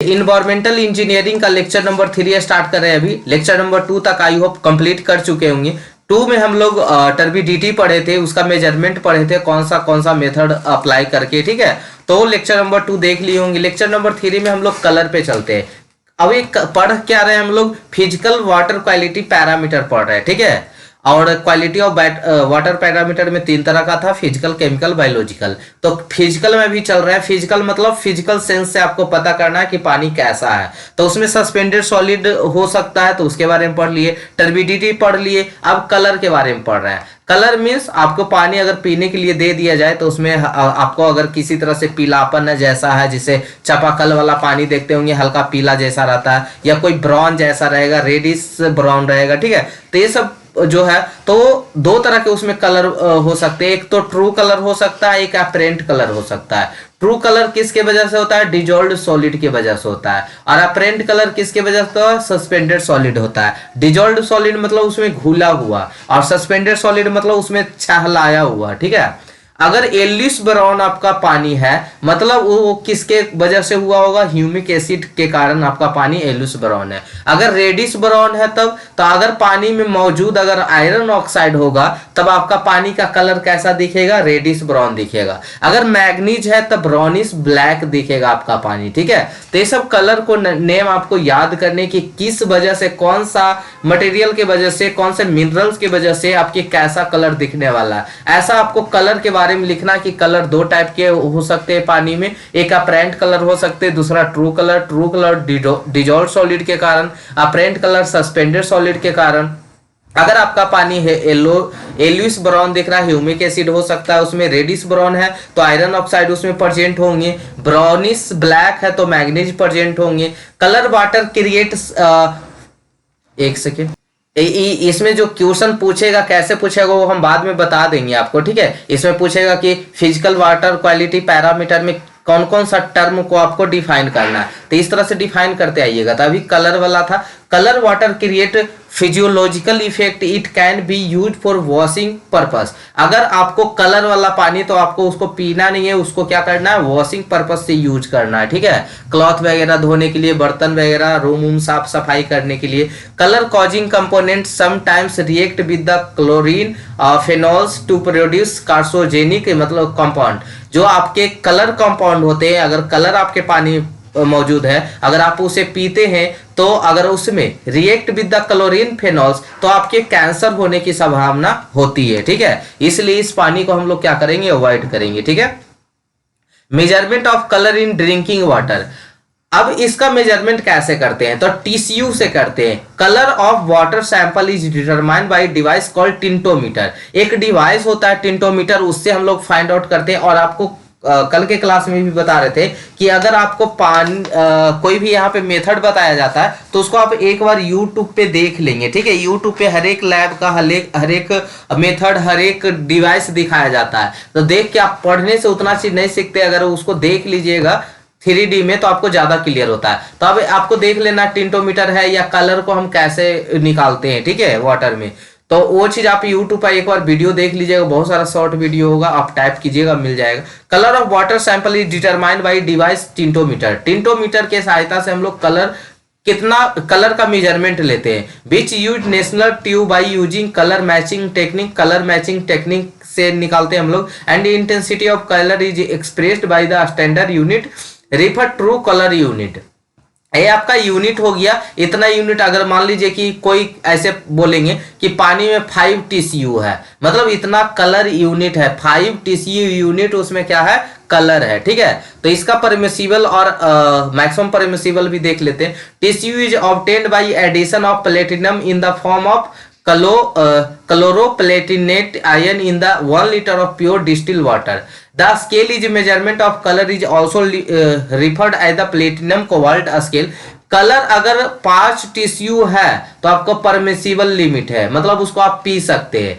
Environmental engineering का lecture number 3 start कर रहे हैं। अभी लेक्चर नंबर 2 तक आई होप कंप्लीट कर चुके होंगे। 2 में हम लोग टर्बिडिटी पढ़े थे, उसका मेजरमेंट पढ़े थे, कौन सा मेथड अप्लाई करके, ठीक है। तो लेक्चर नंबर 2 देख लिए होंगे। लेक्चर नंबर 3 में हम लोग कलर पे चलते हैं। अभी पढ़ क्या रहे हैं हम लोग, फिजिकल वाटर क्वालिटी पैरामीटर पढ़ रहे हैं, ठीक है। और क्वालिटी ऑफ वाटर पैरामीटर में 3 तरह का था, फिजिकल, केमिकल, बायोलॉजिकल। तो फिजिकल में भी चल रहा है। फिजिकल मतलब फिजिकल सेंस से आपको पता करना है कि पानी कैसा है। तो उसमें सस्पेंडेड सॉलिड हो सकता है, तो उसके बारे में पढ़ लिए। टर्बिडिटी पढ़ लिए। अब कलर के बारे में पढ़ रहे हैं। कलर मीन्स आपको पानी अगर पीने के लिए दे दिया जाए तो उसमें आपको अगर किसी तरह से पीलापन जैसा है, जिसे चापाकल वाला पानी देखते होंगे हल्का पीला जैसा रहता है, या कोई ब्राउन जैसा रहेगा, रेडिश ब्राउन रहेगा, ठीक है। तो ये सब जो है, तो 2 तरह के उसमें कलर हो सकते हैं। एक तो ट्रू कलर हो सकता है, एक अपरेंट कलर हो सकता है। ट्रू कलर किसके वजह से होता है? डिजॉल्व्ड सॉलिड की वजह से होता है। और अपरेंट कलर किसके वजह से होता है? सस्पेंडेड सॉलिड होता है। डिजॉल्व्ड सॉलिड मतलब उसमें घुला हुआ, और सस्पेंडेड सॉलिड मतलब उसमें छहलाया हुआ, ठीक है। अगर येलिश ब्राउन आपका पानी है, मतलब वो किसके वजह से हुआ होगा? ह्यूमिक एसिड के कारण आपका पानी येलिश ब्राउन है। अगर रेडिश ब्राउन है तब, तो अगर पानी में मौजूद अगर आयरन ऑक्साइड होगा तब आपका पानी का कलर कैसा दिखेगा? रेडिश ब्राउन दिखेगा। अगर मैग्नीज है तब ब्राउनिश ब्लैक दिखेगा आपका पानी, ठीक है। तो ये सब कलर को नेम आपको याद करने की, किस वजह से, कौन सा मटेरियल के वजह से, कौन से मिनरल्स की वजह से आपके कैसा कलर दिखने वाला है। ऐसा आपको कलर के बारे में लिखना कि कलर 2 टाइप के हो सकते हैं पानी में। एक अपरेंट कलर हो सकते हैं, दूसरा true colour. True colour dissolve solid के कारण, अपरेंट कलर सस्पेंडेड सॉलिड के कारण। अगर आपका पानी है येलोइश ब्राउन दिख रहा है, ह्यूमिक एसिड हो सकता है उसमें। रेडिश ब्राउन है तो आयरन ऑक्साइड उसमें प्रेजेंट होंगे। ब्राउनिश ब्लैक है तो मैग्नीज प्रेजेंट होंगे। कलर वाटर क्रिएट्स, एक सेकेंड, इसमें जो क्वेश्चन पूछेगा, कैसे पूछेगा वो हम बाद में बता देंगे आपको, ठीक है। इसमें पूछेगा कि फिजिकल वाटर क्वालिटी पैरामीटर में कौन कौन सा टर्म को आपको डिफाइन करना है, तो इस तरह से डिफाइन करते आइएगा। तो अभी कलर वाला था। Colour water create physiological effect, it can be use for washing purpose. अगर आपको कलर वाला पानी, तो आपको उसको पीना नहीं है, उसको क्या करना है? वॉशिंग पर्पस से यूज करना है, ठीक है। क्लॉथ वगैरह धोने के लिए, बर्तन वगैरह, रूम साफ सफाई करने के लिए। Colour causing component sometimes react with the chlorine phenols to produce carcinogenic, मतलब कंपाउंड। जो आपके कलर कंपाउंड होते हैं, अगर कलर आपके पानी मौजूद है, अगर आप उसे पीते हैं, तो अगर उसमें रिएक्ट विद द क्लोरीन फेनॉल्स, तो आपके कैंसर होने की संभावना होती है, ठीक है। इसलिए इस पानी को हम लोग क्या करेंगे? अवॉइड करेंगे, ठीक है। Measurement of colour in drinking water. अब इसका मेजरमेंट कैसे करते हैं? तो टीसीयू से करते हैं। Colour of water sample is determined by device called tintometer. एक डिवाइस होता है टिंटोमीटर, उससे हम लोग फाइंड आउट करते हैं। और आपको कल के क्लास में भी बता रहे थे कि अगर आपको कोई भी यहाँ पे मेथड बताया जाता है, तो उसको आप एक बार यूट्यूब पे देख लेंगे, ठीक है। यूट्यूब पे हर एक लैब का हर एक मेथड, हर एक डिवाइस दिखाया जाता है। तो देख के आप पढ़ने से उतना चीज नहीं सीखते, अगर उसको देख लीजिएगा 3D में तो आपको ज्यादा क्लियर होता है। तो अब आपको देख लेना टिंटोमीटर है, या कलर को हम कैसे निकालते हैं, ठीक है, वाटर में। तो वो चीज आप यूट्यूब पर एक बार वीडियो देख लीजिएगा, बहुत सारा शॉर्ट वीडियो होगा, आप टाइप कीजिएगा, मिल जाएगा। Colour of water sample is determined by device tintometer. Tintometer के सहायता से हम लोग कलर का मेजरमेंट लेते हैं। विच use national tube by using colour matching technique. Colour matching technique से निकालते हैं हम लोग। And intensity of colour is expressed by the standard unit refer true colour unit. ये आपका यूनिट हो गया। इतना यूनिट, अगर मान लीजिए कि कोई ऐसे बोलेंगे कि पानी में 5 TCU है, मतलब इतना कलर यूनिट है। 5 TCU यूनिट, उसमें क्या है? कलर है, ठीक है। तो इसका परमिसिबल और मैक्सिमम परमिसिबल भी देख लेते हैं। TCU is obtained by addition of platinum in the form of chloroplatinate ion in the 1 liter of pure distilled water. The scale is measurement of color is also referred as the platinum cobalt scale. Colour अगर 5 TCU है तो आपको permissible limit है, मतलब उसको आप P सकते हैं।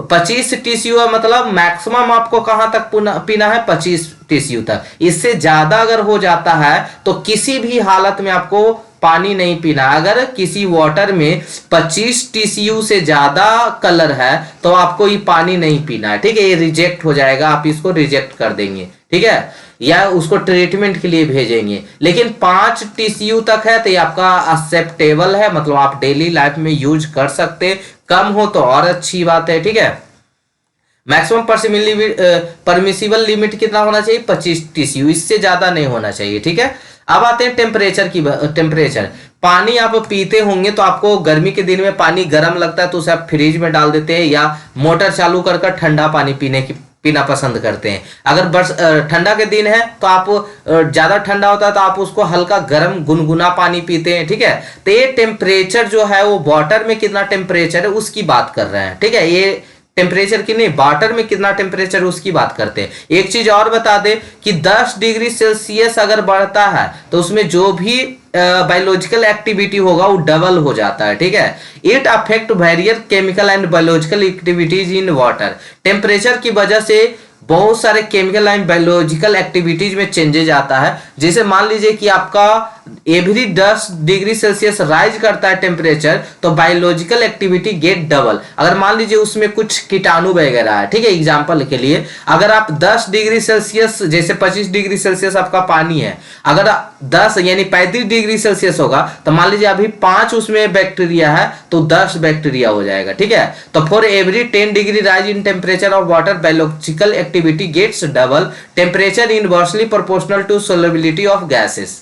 25 TCU है, मतलब मैक्सिमम आपको कहां तक पीना है? 25 TCU तक। इससे ज्यादा अगर हो जाता है तो किसी भी हालत में आपको पानी नहीं पीना। अगर किसी वाटर में 25 TCU से ज्यादा कलर है तो आपको ये पानी नहीं पीना है, ठीक है। ये रिजेक्ट हो जाएगा, आप इसको रिजेक्ट कर देंगे, ठीक है। या उसको ट्रीटमेंट के लिए भेजेंगे। लेकिन 5 टीसीयू तक है तो ये आपका एक्सेप्टेबल है, मतलब आप डेली लाइफ में यूज कर सकते हैं। कम हो तो और अच्छी बात है, ठीक है। मैक्सिमम परमिसिबल लिमिट कितना होना चाहिए, 25 टीसीयू, इससे ज्यादा नहीं होना चाहिए, ठीक है। अब आते हैं टेम्परेचर की। टेम्परेचर, पानी आप पीते होंगे तो आपको गर्मी के दिन में पानी गर्म लगता है तो उसे आप फ्रिज में डाल देते हैं या मोटर चालू कर ठंडा पानी पीना पसंद करते हैं। अगर ठंडा के दिन है तो आप ज्यादा ठंडा होता है तो आप उसको हल्का गर्म गुनगुना पानी पीते हैं, ठीक है। तो ये टेम्परेचर जो है वो वाटर में कितना टेम्परेचर है उसकी बात कर रहे हैं, ठीक है। ये टेम्परेचर की नहीं, वाटर में कितना टेम्परेचर उसकी बात करते हैं। एक चीज और बता दे कि 10 डिग्री सेल्सियस अगर बढ़ता है तो उसमें जो भी बायोलॉजिकल एक्टिविटी होगा वो डबल हो जाता है, ठीक है। It affect various chemical and biological activities in water. Temperature की वजह से बहुत सारे केमिकल एंड बायोलॉजिकल एक्टिविटीज में चेंजेज आता है। जैसे मान लीजिए कि आपका एवरी 10 डिग्री सेल्सियस राइज करता है टेम्परेचर तो बायोलॉजिकल एक्टिविटी गेट डबल। अगर मान लीजिए उसमें कुछ कीटाणु वगैरह है, ठीक है, एग्जांपल के लिए अगर आप 10 डिग्री सेल्सियस, जैसे 25 डिग्री सेल्सियस आपका पानी है, अगर 10 यानी 35 डिग्री सेल्सियस होगा तो मान लीजिए अभी 5 उसमें बैक्टीरिया है तो 10 बैक्टीरिया हो जाएगा, ठीक है। तो for every 10 degree rise in temperature of water biological activity gets double. Temperature inversely proportional to solubility of gases.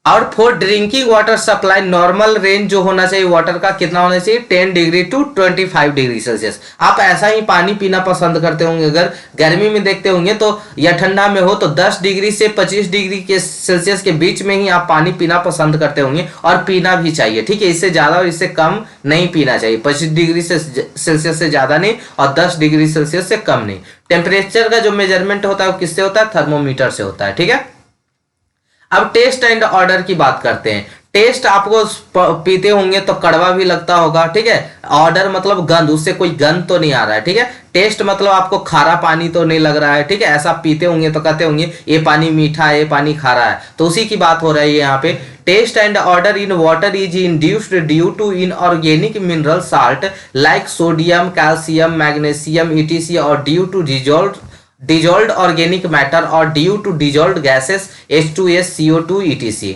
और for drinking water supply normal range जो होना चाहिए वाटर का कितना होना चाहिए, 10 डिग्री टू 25 डिग्री सेल्सियस। आप ऐसा ही पानी पीना पसंद करते होंगे, अगर गर्मी में देखते होंगे तो या ठंडा में हो तो 10 डिग्री से 25 डिग्री के सेल्सियस के बीच में ही आप पानी पीना पसंद करते होंगे और पीना भी चाहिए, ठीक है। इससे ज्यादा और इससे कम नहीं पीना चाहिए। 25 डिग्री सेल्सियस से ज्यादा नहीं और 10 डिग्री सेल्सियस से कम नहीं। टेम्परेचर का जो मेजरमेंट होता है वो किससे होता है, थर्मोमीटर से होता है, ठीक है। अब टेस्ट एंड ऑर्डर की बात करते हैं। टेस्ट आपको पीते होंगे तो कड़वा भी लगता होगा, ठीक है। ऑर्डर मतलब गंध, उससे कोई गंध तो नहीं आ रहा है, ठीक है। टेस्ट मतलब आपको खारा पानी तो नहीं लग रहा है, ठीक है। ऐसा पीते होंगे तो कहते होंगे ये पानी मीठा है, ये पानी खारा है, तो उसी की बात हो रही है यहाँ पे। Taste and odour in water is induced due to inorganic mineral salt like sodium, calcium, magnesium etc और due to dissolved organic matter और due to dissolved gases H2S, CO2 etc।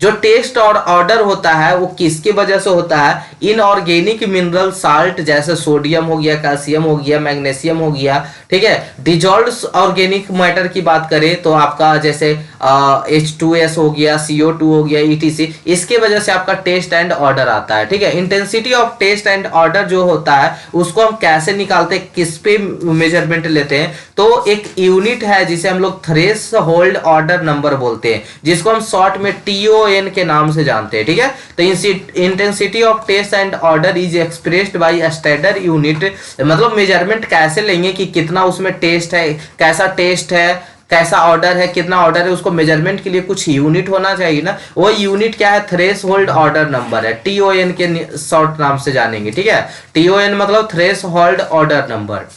जो टेस्ट और ऑर्डर होता है वो किसकी वजह से होता है, इनऑर्गेनिक मिनरल साल्ट जैसे सोडियम हो गया, कैल्शियम हो गया, मैग्नीशियम हो गया, ठीक है। डिजॉल्व्ड ऑर्गेनिक मैटर की बात करें तो आपका जैसे H2S हो गया, CO2 हो गया, ETC, इसके वजह से आपका टेस्ट एंड ऑर्डर आता है, ठीक है। Intensity of taste and odour जो होता है उसको हम कैसे निकालते हैं, किस पे मेजरमेंट लेते हैं, तो एक यूनिट है जिसे हम लोग थ्रेशोल्ड ऑर्डर नंबर बोलते हैं, जिसको हम शॉर्ट में TON के नाम से जानते हैं, ठीक है। तो intensity of taste and odour is expressed by standard unit. मतलब मेजरमेंट कैसे लेंगे कि कितना उसमें टेस्ट है, कैसा ऑर्डर है, कितना ऑर्डर है, उसको मेजरमेंट के लिए कुछ यूनिट होना चाहिए ना। वो यूनिट क्या है, थ्रेशोल्ड ऑर्डर नंबर है, TON के शॉर्ट नाम से जानेंगे, ठीक है। TON मतलब threshold order number.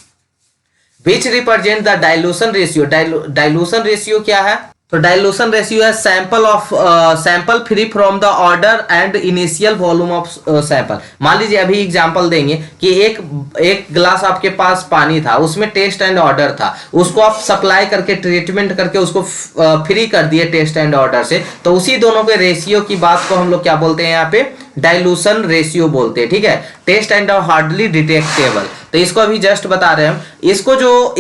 Which represent the dilution ratio. Dilution ratio क्या है, तो डाइल्यूशन रेशियो है sample free from the order and initial volume of sample. मान लीजिए अभी एग्जांपल देंगे कि एक ग्लास आपके पास पानी था, उसमें टेस्ट एंड ऑर्डर था, उसको आप सप्लाई करके ट्रीटमेंट करके उसको फ्री कर दिए टेस्ट एंड ऑर्डर से, तो उसी दोनों के रेशियो की बात को हम लोग क्या बोलते हैं, यहाँ पे डाइल्यूशन रेशियो बोलते हैं, ठीक है। टेस्ट एंड हार्डली डिटेक्टेबल, तो इसको अभी जस्ट बता रहे हैं हम।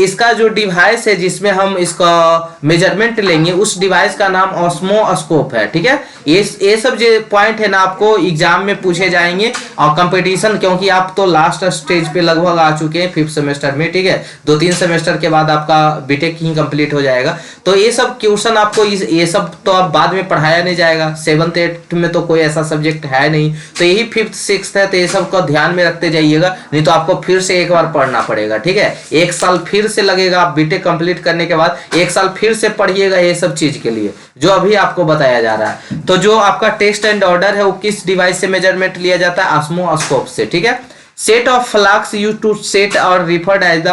इसका जो डिवाइस है जिसमें हम इसका मेजरमेंट लेंगे उस डिवाइस का नाम ऑस्मोस्कोप है, ठीक है। ये सब जो पॉइंट है ना आपको एग्जाम में पूछे जाएंगे और कंपटीशन, क्योंकि आप तो लास्ट स्टेज पे लगभग आ चुके हैं 5th सेमेस्टर में, ठीक है। 2-3 सेमेस्टर के बाद आपका बीटेक ही कंप्लीट हो जाएगा, तो ये सब क्वेश्चन आपको ये सब तो अब बाद में पढ़ाया नहीं जाएगा। 7th 8th में तो कोई ऐसा सब्जेक्ट है नहीं, तो यही 5th 6th है, तो ये सब को ध्यान में रखते जाइएगा, नहीं तो आपको फिर से एक बार पढ़ना पड़ेगा, ठीक है। 1 साल फिर से लगेगा, आप बीटेक कंप्लीट करने के बाद 1 साल फिर से पढ़िएगा ये सब चीज के लिए जो अभी आपको बताया जा रहा है। तो जो आपका टेस्ट एंड ऑर्डर है वो किस डिवाइस से मेजरमेंट लिया जाता है, ऑस्मोस्कोप से, ठीक है। Set of flux used to set और referred as the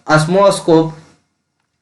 osmoscope.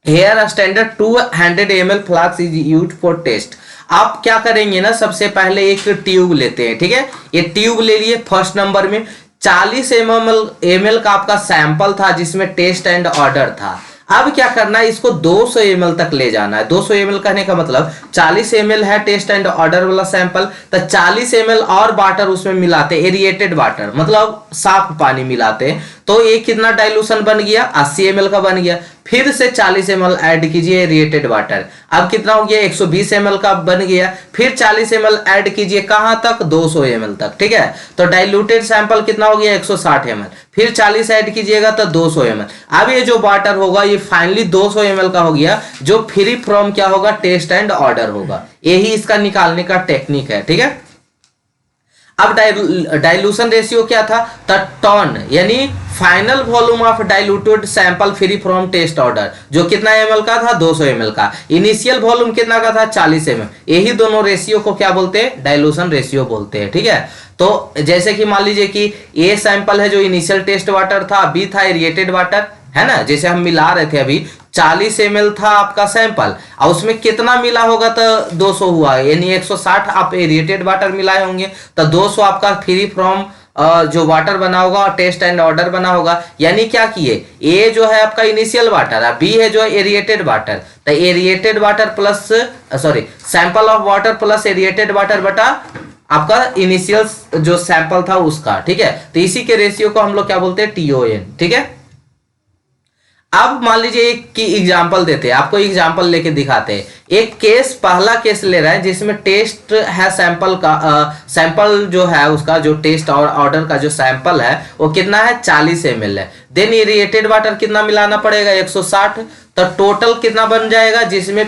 Here standard 200 ml flux is used for test. आप क्या करेंगे ना, सबसे पहले एक ट्यूब लेते हैं, ठीक है। ये ट्यूब ले लिए, फर्स्ट नंबर में 40 ml का आपका सैंपल था जिसमें टेस्ट एंड ऑर्डर था। अब क्या करना है, इसको 200 ml तक ले जाना है। 200 ml कहने का मतलब 40 ml है टेस्ट एंड ऑर्डर वाला सैंपल, तो 40 ml और वाटर उसमें मिलाते, एरिएटेड वाटर मतलब साफ पानी मिलाते, तो ये कितना डाइल्यूशन बन गया, 80 ml का बन गया। फिर से 40 ml ऐड कीजिए एरिएटेड वाटर, अब कितना हो गया, 120 ml का बन गया। फिर 40 ml ऐड कीजिए कहां तक, 200 ml तक, ठीक है। तो डाइल्यूटेड सैंपल कितना हो गया, 160 ml, फिर 40 ऐड कीजिएगा तो 200 ml। अब ये जो वाटर होगा ये फाइनली 200 ml का हो गया, जो फ्री फ्रॉम क्या होगा, टेस्ट एंड ऑर्डर होगा। यही इसका निकालने का टेक्निक है, ठीक है। अब डाइल्यूशन रेशियो क्या था, टॉन यानी final volume of diluted sample free from taste odour, जो कितना ml का था, 200 ml का। इनिशियल वॉल्यूम कितना का था, 40 ml। यही दोनों रेशियो को क्या बोलते हैं, डाइल्यूशन रेशियो बोलते हैं, ठीक है। तो जैसे कि मान लीजिए कि ए सैंपल है जो इनिशियल टेस्ट वाटर था, बी था एरिएटेड वाटर, है ना, जैसे हम मिला रहे थे अभी 40 ml था आपका सैंपल और उसमें कितना मिला होगा, तो 200 हुआ, यानी 160 आप एरिएटेड वाटर मिलाए होंगे, तो 200 आपका फ्री फ्रॉम जो वाटर बना होगा और टेस्ट एंड ऑर्डर बना होगा। यानी क्या किए, ए जो है आपका इनिशियल वाटर है, बी है जो एरिएटेड वाटर, तो aerated water plus sample of water plus aerated water बटा आपका इनिशियल जो सैंपल था उसका, ठीक है। तो इसी के रेशियो को हम लोग क्या बोलते हैं, TON, ठीक है। अब मान लीजिए एक की एग्जांपल देते हैं, आपको एग्जांपल लेके दिखाते हैं। एक केस, पहला केस ले रहा है जिसमें टेस्ट है सैंपल का, सैंपल जो है उसका जो टेस्ट और ऑर्डर का जो सैंपल है वो कितना है, 40 ml है। देन एरिएटेड वाटर कितना मिलाना पड़ेगा, 160, तो टोटल कितना बन जाएगा जिसमें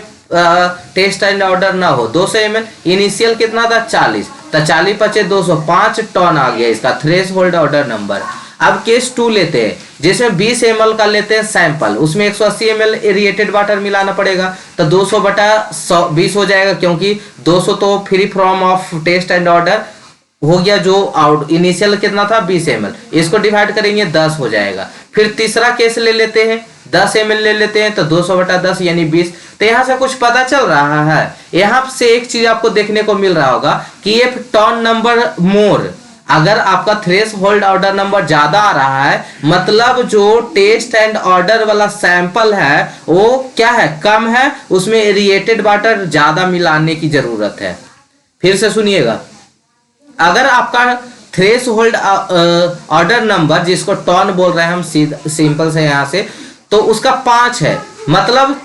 टेस्ट एंड ऑर्डर ना हो, 200 ml। इनिशियल कितना था, 40, तो 40 पचे 200, 5 टन आ गया इसका थ्रेश होल्ड ऑर्डर नंबर। अब केस 2 लेते हैं जिसमें 20 ml का लेते हैं सैंपल, उसमें 180 ml एरिएटेड वाटर मिलाना पड़ेगा, तो 200 बटा 20 हो जाएगा, क्योंकि 200 तो free from of taste and odour हो गया, जो आउट इनिशियल कितना था 20 ml, इसको डिवाइड करेंगे 10 हो जाएगा। फिर तीसरा केस ले लेते हैं, 10 ml ले लेते हैं, तो 200 बटा 10 यानी 20। तो यहाँ से कुछ पता चल रहा है, यहाँ से एक चीज आपको देखने को मिल रहा होगा कि ये टर्न नंबर मोर, अगर आपका थ्रेश होल्ड ऑर्डर नंबर ज्यादा आ रहा है, मतलब जो टेस्ट एंड ऑर्डर वाला सैंपल है वो क्या है, कम है, उसमें एरिएटेड वाटर ज्यादा मिलाने की जरूरत है। फिर से सुनिएगा, अगर आपका थ्रेश होल्ड ऑर्डर नंबर, जिसको टॉन बोल रहे हैं हम सिंपल से यहाँ से, तो उसका 5 है, मतलब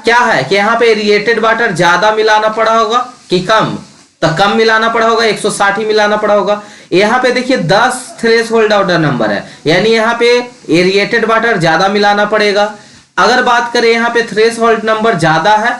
क्या है कि यहाँ पे एरिएटेड वाटर ज्यादा मिलाना पड़ा होगा कि कम, तो कम मिलाना पड़ा होगा, 160 ही मिलाना पड़ा होगा। यहाँ पे देखिए 10 थ्रेश होल्ड ऑर्डर नंबर है, यानी यहाँ पे एरिएटेड वाटर ज्यादा मिलाना पड़ेगा। अगर बात करें यहाँ पे थ्रेश होल्ड नंबर ज्यादा है,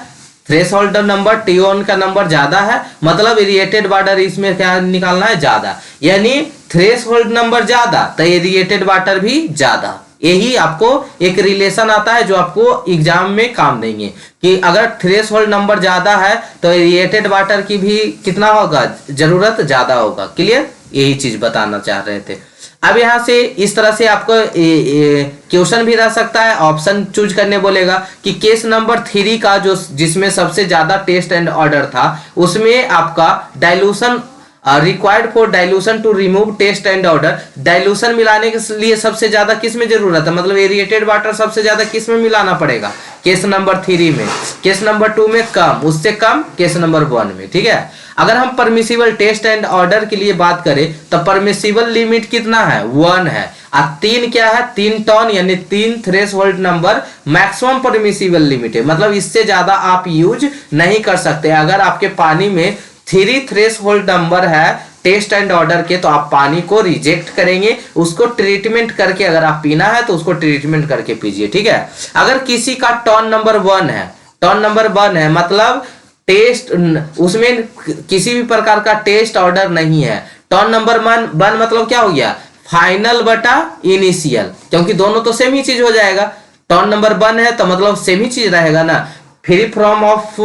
थ्रेश होल्ड नंबर TON का नंबर ज्यादा है, मतलब एरिएटेड वाटर इसमें क्या निकालना है, ज्यादा, यानी थ्रेश होल्ड नंबर ज्यादा तो एरिएटेड वाटर भी ज्यादा। यही आपको एक रिलेशन आता है जो आपको एग्जाम में काम देंगे कि अगर थ्रेश होल्ड नंबर ज्यादा है तो एरिएटेड वाटर की भी कितना होगा, जरूरत ज्यादा होगा। क्लियर, यही चीज बताना चाह रहे थे। अब यहाँ से इस तरह से आपको क्वेश्चन भी रह सकता है, ऑप्शन चूज करने बोलेगा कि केस नंबर 3 का जो जिसमें सबसे ज्यादा टेस्ट एंड ऑर्डर था, उसमें आपका dilution required for dilution to remove taste and odour, dilution मिलाने के लिए सबसे ज्यादा किस में जरूरत है, मतलब एरिएटेड वाटर सबसे ज्यादा किस में मिलाना पड़ेगा, केस नंबर 3 में। केस नंबर 2 में कम, उससे कम केस नंबर 1 में, ठीक है। अगर हम परमिसिबल टेस्ट एंड ऑर्डर के लिए बात करें तो परमिसिबल लिमिट कितना है, 1 है। अब 3 क्या है, 3 टन यानी 3 threshold number maximum permissible limit है, मतलब इससे ज्यादा आप यूज नहीं कर सकते। अगर आपके पानी में 3 थ्रेश होल्ड नंबर है टेस्ट एंड ऑर्डर के, तो आप पानी को रिजेक्ट करेंगे, उसको ट्रीटमेंट करके, अगर आप पीना है तो उसको ट्रीटमेंट करके पीजिए, ठीक है। अगर किसी का टर्न नंबर 1 है, टर्न नंबर 1 है मतलब टेस्ट, उसमें किसी भी प्रकार का टेस्ट ऑर्डर नहीं है, टर्न नंबर 1 मतलब क्या हो गया, फाइनल बटा इनिशियल, क्योंकि दोनों तो सेम ही चीज हो जाएगा। टर्न नंबर 1 है तो मतलब सेम ही चीज रहेगा ना, free from of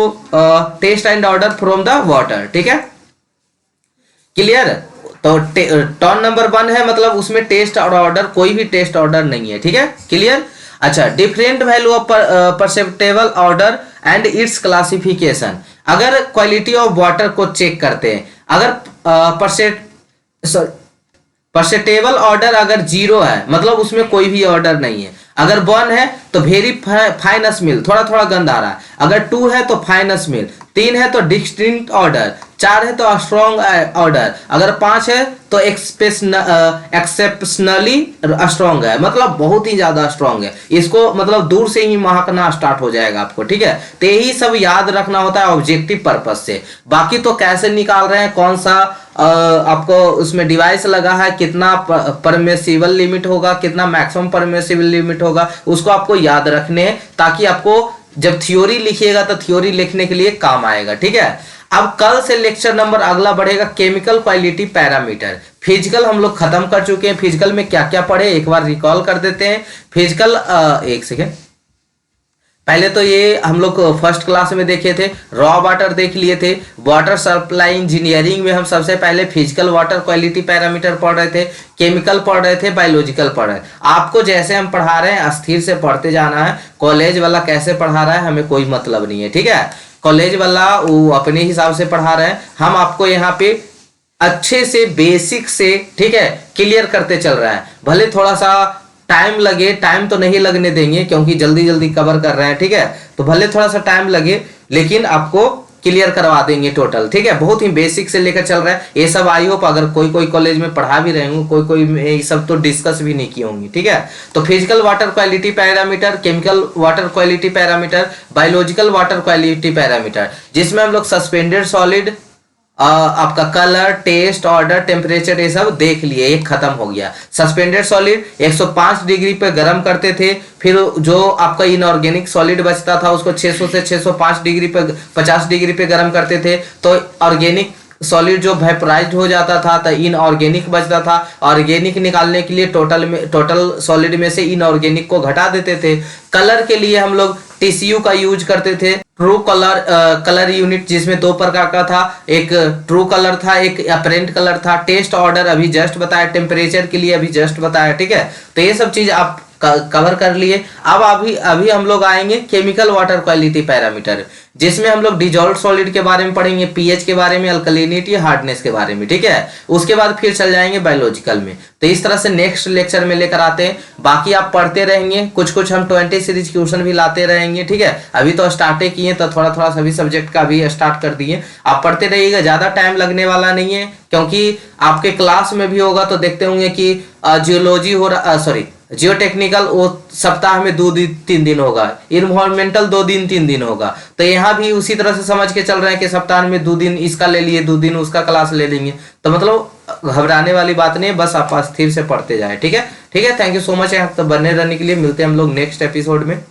taste and odour from the water, ठीक है। क्लियर, तो टर्न नंबर 1 है मतलब उसमें टेस्ट और ऑर्डर, कोई भी टेस्ट ऑर्डर नहीं है, ठीक है। क्लियर, अच्छा, different value of perceptible order and it's classification. अगर क्वालिटी ऑफ वाटर को चेक करते हैं, अगर परसेप्टेबल ऑर्डर अगर 0 है मतलब उसमें कोई भी ऑर्डर नहीं है, अगर 1 है तो वेरी फाइन स्मेल, थोड़ा थोड़ा गंध आ रहा है। अगर 2 है तो फाइन स्मेल, 3 है तो डिस्टिंक्ट ऑर्डर, 4 है तो स्ट्रॉन्ग ऑर्डर, अगर 5 है तो एक्सेप्शनली स्ट्रॉन्ग है, मतलब बहुत ही ज्यादा स्ट्रॉन्ग है। इसको मतलब दूर से ही महकना स्टार्ट हो जाएगा आपको, ठीक है। तो यही सब याद रखना होता है ऑब्जेक्टिव पर्पज से। बाकी तो कैसे निकाल रहे हैं, कौन सा आपको उसमें डिवाइस लगा है, कितना परमिसिबल लिमिट होगा, कितना मैक्सिमम परमिसिबल लिमिट होगा, उसको आपको याद रखने हैं, ताकि आपको जब थ्योरी लिखिएगा तो थ्योरी लिखने के लिए काम आएगा, ठीक है। अब कल से लेक्चर नंबर अगला बढ़ेगा केमिकल क्वालिटी पैरामीटर। फिजिकल हम लोग खत्म कर चुके हैं, फिजिकल में क्या क्या पढ़े एक बार रिकॉल कर देते हैं। फिजिकल एक सेकेंड, पहले तो ये हम लोग फर्स्ट क्लास में देखे थे, रॉ वाटर देख लिए थे। वाटर सप्लाई इंजीनियरिंग में हम सबसे पहले फिजिकल वाटर क्वालिटी पैरामीटर पढ़ रहे थे, केमिकल पढ़ रहे थे, बायोलॉजिकल पढ़ रहे हैं। आपको जैसे हम पढ़ा रहे हैं स्थिर से पढ़ते जाना है। कॉलेज वाला कैसे पढ़ा रहा है हमें कोई मतलब नहीं है, ठीक है। कॉलेज वाला वो अपने हिसाब से पढ़ा रहे हैं, हम आपको यहाँ पे अच्छे से बेसिक से, ठीक है, क्लियर करते चल रहा है। भले थोड़ा सा टाइम लगे, टाइम तो नहीं लगने देंगे क्योंकि जल्दी जल्दी कवर कर रहे हैं, ठीक है। तो भले थोड़ा सा टाइम लगे लेकिन आपको क्लियर करवा देंगे टोटल, ठीक है। बहुत ही बेसिक से लेकर चल रहा है ये सब। आई होप अगर कोई कोई कॉलेज में पढ़ा भी रहे होंगे, कोई कोई ये सब तो डिस्कस भी नहीं की होंगी, ठीक है। तो physical water quality parameter, chemical water quality parameter, biological water quality parameter, जिसमें हम लोग सस्पेंडेड सॉलिड, आपका कलर, टेस्ट, ऑर्डर, टेम्परेचर, ये सब देख लिए, ये खत्म हो गया। सस्पेंडेड सॉलिड 105 डिग्री पे गर्म करते थे, फिर जो आपका इनऑर्गेनिक सॉलिड बचता था उसको 600 से 605 डिग्री पे 50 डिग्री पे गर्म करते थे, तो ऑर्गेनिक सॉलिड जो वेपराइज्ड हो जाता था तो इनऑर्गेनिक बचता था। ऑर्गेनिक निकालने के लिए टोटल सॉलिड में से इनऑर्गेनिक को घटा देते थे। कलर के लिए हम लोग टीसीयू का यूज करते थे, ट्रू कलर यूनिट, जिसमें 2 प्रकार का था, एक ट्रू कलर था, एक अपरेंट कलर था। टेस्ट ऑर्डर अभी जस्ट बताया, टेम्परेचर के लिए अभी जस्ट बताया, ठीक है। तो ये सब चीज आप कवर कर लिए। अब अभी हम लोग आएंगे केमिकल वाटर क्वालिटी पैरामीटर, जिसमें हम लोग डिजॉल्व सॉलिड के बारे में पढ़ेंगे, पीएच के बारे में, अल्कलिनिटी, हार्डनेस के बारे में, ठीक है। उसके बाद फिर चल जाएंगे बायोलॉजिकल में। तो इस तरह से नेक्स्ट लेक्चर में लेकर आते हैं। बाकी आप पढ़ते रहेंगे, कुछ कुछ हम 20 सीरीज क्वेश्चन भी लाते रहेंगे, ठीक है। अभी तो स्टार्ट ही किए, तो थोड़ा थोड़ा सभी सब्जेक्ट का भी स्टार्ट कर दिए। आप पढ़ते रहिएगा, ज्यादा टाइम लगने वाला नहीं है, क्योंकि आपके क्लास में भी होगा तो देखते होंगे कि जियोलॉजी हो रहा, सॉरी जियो टेक्निकल वो सप्ताह में 2-3 दिन होगा, इन्वायरमेंटल 2-3 दिन होगा। तो यहाँ भी उसी तरह से समझ के चल रहे हैं कि सप्ताह में 2 दिन इसका ले लिए, 2 दिन उसका क्लास ले लेंगे। तो मतलब घबराने वाली बात नहीं है, बस आप स्थिर से पढ़ते जाए, ठीक है। ठीक है, थैंक यू सो मच यहाँ तक बने रहने के लिए। मिलते हैं हम लोग नेक्स्ट एपिसोड में।